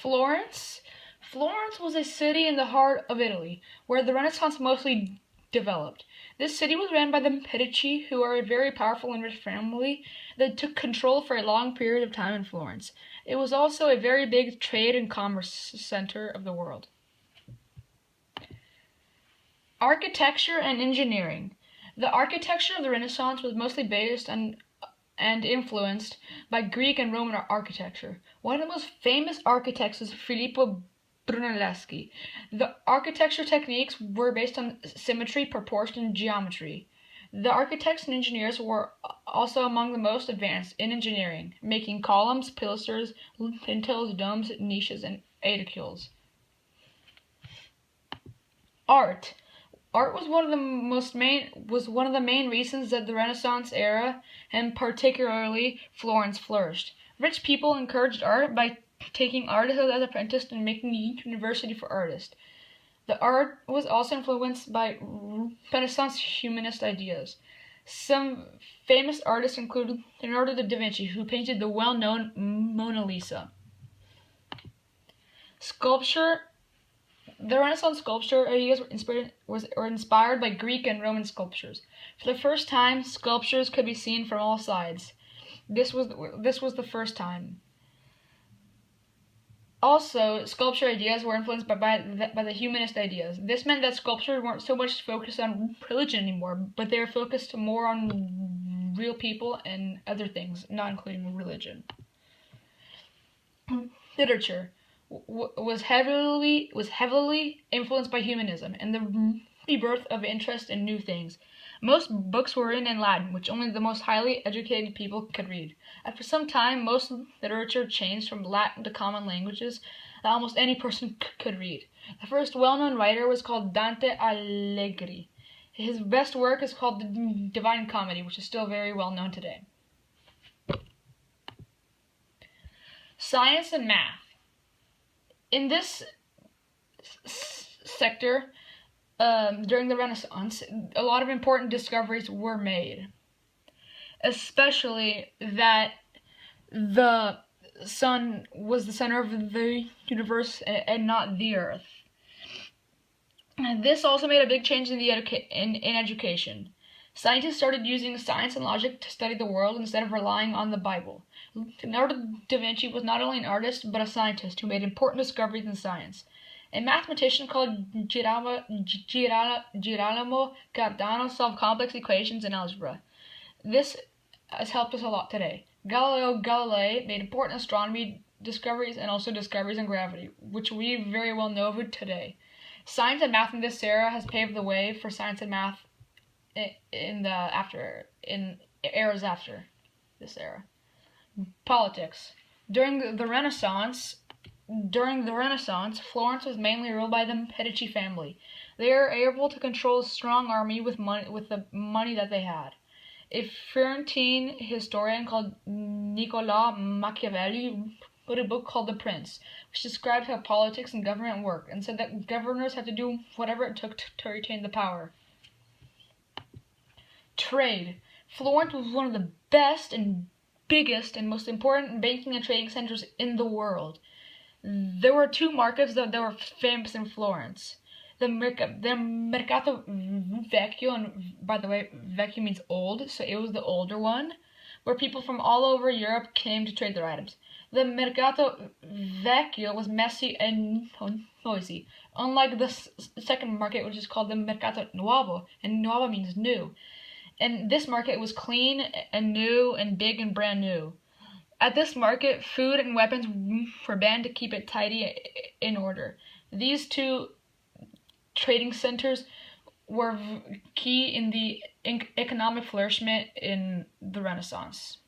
Florence. Florence was a city in the heart of Italy, where the Renaissance mostly developed. This city was ran by the Medici, who are a very powerful and rich family that took control for a long period of time in Florence. It was also a very big trade and commerce center of the world. Architecture and engineering. The architecture of the Renaissance was mostly based on and influenced by Greek and Roman architecture. One of the most famous architects was Filippo Brunelleschi. The architecture techniques were based on symmetry, proportion, and geometry. The architects and engineers were also among the most advanced in engineering, making columns, pilasters, lintels, domes, niches, and aedicules. Art. Art was one of the main reasons that the Renaissance era, and particularly Florence, flourished. Rich people encouraged art by taking artists as apprentices and making a university for artists. The art was also influenced by Renaissance humanist ideas. Some famous artists include Leonardo da Vinci, who painted the well-known Mona Lisa. Sculpture. The Renaissance sculpture ideas were inspired by Greek and Roman sculptures. For the first time, sculptures could be seen from all sides. This was the first time. Also, sculpture ideas were influenced by the humanist ideas. This meant that sculptures weren't so much focused on religion anymore, but they were focused more on real people and other things, not including religion. Literature was heavily influenced by humanism and the rebirth of interest in new things. Most books were written in Latin, which only the most highly educated people could read. After some time, most literature changed from Latin to common languages that almost any person could read. The first well-known writer was called Dante Alighieri. His best work is called the Divine Comedy, which is still very well known today. Science and math. In this sector, during the Renaissance, a lot of important discoveries were made, especially that the sun was the center of the universe and not the earth. And this also made a big change in in education. Scientists started using science and logic to study the world instead of relying on the Bible. Leonardo da Vinci was not only an artist, but a scientist who made important discoveries in science. A mathematician called Girolamo Cardano solved complex equations in algebra. This has helped us a lot today. Galileo Galilei made important astronomy discoveries and also discoveries in gravity, which we very well know of today. Science and math in this era has paved the way for science and math in eras after this era. Politics. During the Renaissance, Florence was mainly ruled by the Medici family. They were able to control a strong army with the money that they had. A Florentine historian called Niccolo Machiavelli wrote a book called The Prince, which described how politics and government worked, and said that governors had to do whatever it took to retain the power. Trade. Florence was one of the best and biggest and most important banking and trading centers in the world. There were two markets that were famous in Florence. The Mercato Vecchio, and by the way, Vecchio means old, so it was the older one, where people from all over Europe came to trade their items. The Mercato Vecchio was messy and noisy, unlike the second market, which is called the Mercato Nuovo, and Nuovo means new. And this market was clean and new and big and brand new. At this market, food and weapons were banned to keep it tidy in order. These two trading centers were key in the economic flourishment in the Renaissance.